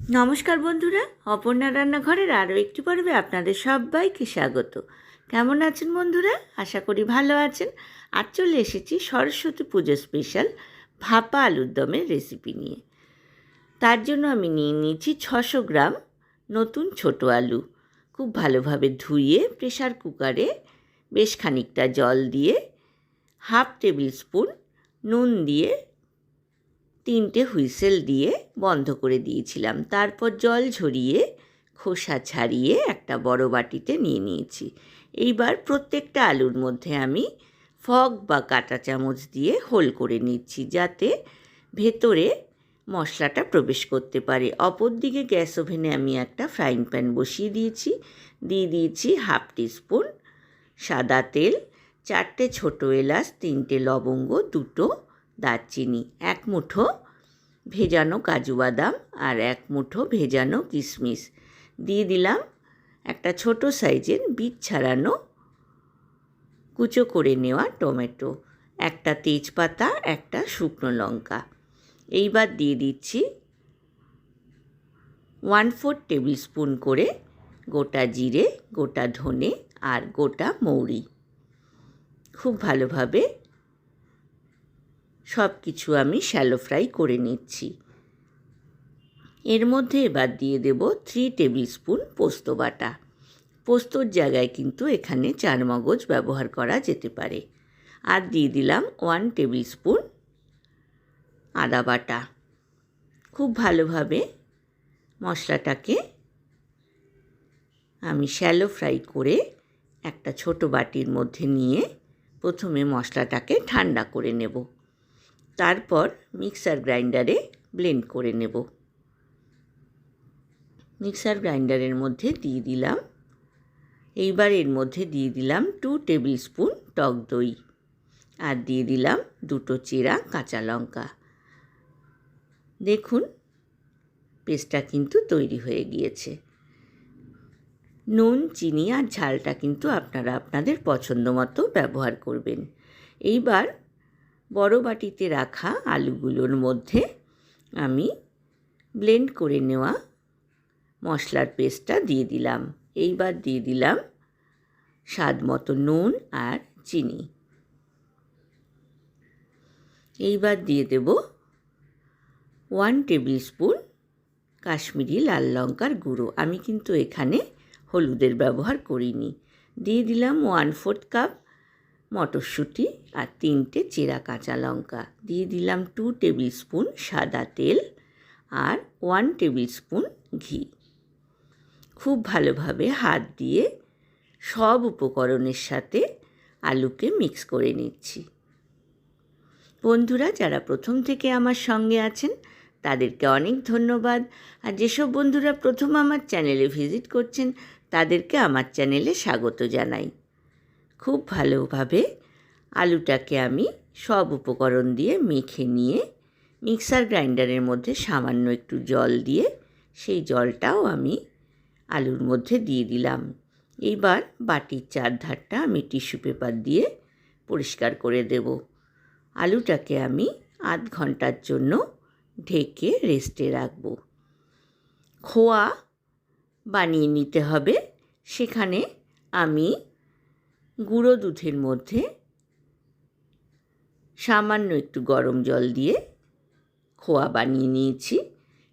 নমস্কার বন্ধুরা, অপর্ণা রান্নাঘরের আরও একটি পর্বে আপনাদের সবাইকে স্বাগত। কেমন আছেন বন্ধুরা? আশা করি ভালো আছেন। আজ চলে এসেছি সরস্বতী পুজো স্পেশাল ভাপা আলুর দমের রেসিপি নিয়ে। তার জন্য আমি নিয়ে নিয়েছি 600 গ্রাম নতুন ছোট আলু। খুব ভালোভাবে ধুয়ে প্রেসার কুকারে বেশ খানিকটা জল দিয়ে হাফ টেবিল স্পুন নুন দিয়ে 3টে হুইসেল দিয়ে বন্ধ করে দিয়েছিলাম। তারপর জল ঝরিয়ে খোসা ছাড়িয়ে একটা বড় বাটিতে নিয়ে নিয়েছি। এইবার প্রত্যেকটা আলুর মধ্যে আমি ফক বা কাঁটা চামচ দিয়ে হোল করে নিচ্ছি, যাতে ভেতরে মশলাটা প্রবেশ করতে পারে। অপর দিকে গ্যাস ওভেনে আমি একটা ফ্রাইং প্যান বসিয়ে দিয়ে দিয়েছি হাফ টিস্পুন সাদা তেল, 4টে ছোটো এলাচ, 3টে লবঙ্গ, 2টো দারচিনি, 1 মুঠো ভেজানো কাজু বাদাম আর 1 মুঠো ভেজানো কিশমিশ। দিয়ে দিলাম একটা ছোট সাইজের বীজ ছাড়ানো কুচো করে নেওয়া টমেটো, একটা তেজপাতা, একটা শুকনো লঙ্কা। এইবার দিয়ে দিচ্ছি 1/4 টেবিল স্পুন করে গোটা জিরে, গোটা ধনে আর গোটা মৌরি। খুব ভালোভাবে সব কিছু আমি শ্যালো ফ্রাই করে নিচ্ছি। এর মধ্যে এবার দিয়ে দেব 3 টেবিল স্পুন পোস্ত বাটা। পোস্তর জায়গায় কিন্তু এখানে চারমগজ ব্যবহার করা যেতে পারে। আর দিয়ে দিলাম 1 টেবিল স্পুন আদা বাটা। খুব ভালোভাবে মশলাটাকে আমি শ্যালো ফ্রাই করে একটা ছোট বাটির মধ্যে নিয়ে প্রথমে মশলাটাকে ঠান্ডা করে নেব। তারপর মিক্সার গ্রাইন্ডারে ব্লেন্ড করে নেব। মিক্সার গ্রাইন্ডারের মধ্যে দিয়ে দিলাম, এইবার এর মধ্যে দিয়ে দিলাম 2 টেবিল স্পুন টক দই আর দিয়ে দিলাম 2টো চেরা কাঁচা লঙ্কা। দেখুন পেস্টটা কিন্তু তৈরি হয়ে গিয়েছে। নুন, চিনি আর ঝালটা কিন্তু আপনারা আপনাদের পছন্দ মতো ব্যবহার করবেন। এইবার বড় বাটিতে রাখা আলুগুলোর মধ্যে আমি ব্লেন্ড করে নেওয়া মশলার পেস্টটা দিয়ে দিলাম। এইবার দিয়ে দিলাম স্বাদ মতো নুন আর চিনি। এইবার দিয়ে দেব 1 টেবিল স্পুন কাশ্মীরি লাল লঙ্কার গুঁড়ো। আমি কিন্তু এখানে হলুদের ব্যবহার করিনি। দিয়ে দিলাম 1/4 কাপ মটরশুঁটি আর 3টে চেরা কাঁচা লঙ্কা। দিয়ে দিলাম 2 টেবিল স্পুন সাদা তেল আর 1 টেবিল স্পুন ঘি। খুব ভালোভাবে হাত দিয়ে সব উপকরণের সাথে আলুকে মিক্স করে নিচ্ছি। বন্ধুরা যারা প্রথম থেকে আমার সঙ্গে আছেন তাদেরকে অনেক ধন্যবাদ। আর যেসব বন্ধুরা প্রথম আমার চ্যানেলে ভিজিট করছেন তাদেরকে আমার চ্যানেলে স্বাগত জানাই। খুব ভালোভাবে আলুটাকে আমি সব উপকরণ দিয়ে মেখে নিয়ে মিক্সার গ্রাইন্ডারের মধ্যে সামান্য একটু জল দিয়ে সেই জলটাও আমি আলুর মধ্যে দিয়ে দিলাম। এইবার বাটির চারধারটা আমি টিস্যু পেপার দিয়ে পরিষ্কার করে দেব। আলুটাকে আমি আধ ঘন্টার জন্য ঢেকে রেস্টে রাখব। খোয়া বানিয়ে নিতে হবে। সেখানে আমি গুঁড়ো দুধের মধ্যে সামান্য একটু গরম জল দিয়ে খোয়া বানিয়ে নিয়েছি।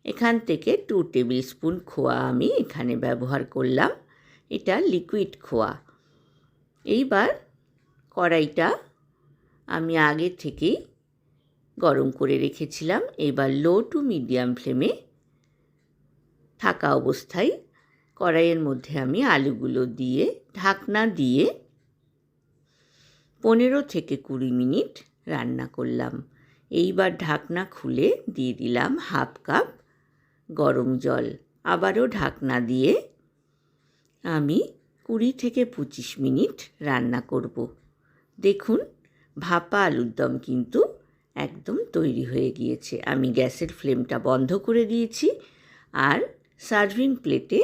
এখান থেকে 2 টেবিল স্পুন খোয়া আমি এখানে ব্যবহার করলাম। এটা লিকুইড খোয়া। এইবার কড়াইটা আমি আগে থেকেই গরম করে রেখেছিলাম। এবার লো টু মিডিয়াম ফ্লেমে থাকা অবস্থায় কড়াইয়ের মধ্যে আমি আলুগুলো দিয়ে ঢাকনা দিয়ে 15 থেকে 20 মিনিট রান্না করলাম। এইবার ঢাকনা খুলে দিয়ে দিলাম হাফ কাপ গরম জল। আবারও ঢাকনা দিয়ে আমি 20 থেকে 25 মিনিট রান্না করব। দেখুন ভাপা আলুর দম কিন্তু একদম তৈরি হয়ে গিয়েছে। আমি গ্যাসের ফ্লেমটা বন্ধ করে দিয়েছি আর সার্ভিং প্লেটে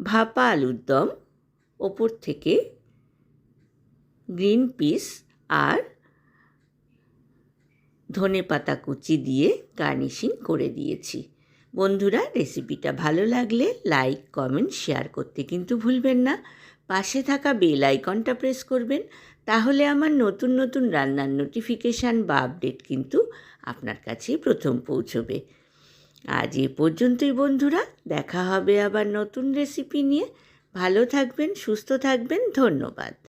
ভাপা আলুর দম ওপর থেকে গ্রিন পিস আর ধনেপাতা কুচি দিয়ে গার্নিশিং করে দিয়েছি। বন্ধুরা, রেসিপিটা ভালো লাগলে লাইক, কমেন্ট, শেয়ার করতে কিন্তু ভুলবেন না। পাশে থাকা বেল আইকনটা প্রেস করবেন, তাহলে আমার নতুন নতুন রান্নার নোটিফিকেশান বা আপডেট কিন্তু আপনার কাছেই প্রথম পৌঁছবে। আজ এ পর্যন্তই বন্ধুরা, দেখা হবে আবার নতুন রেসিপি নিয়ে। ভালো থাকবেন, সুস্থ থাকবেন, ধন্যবাদ।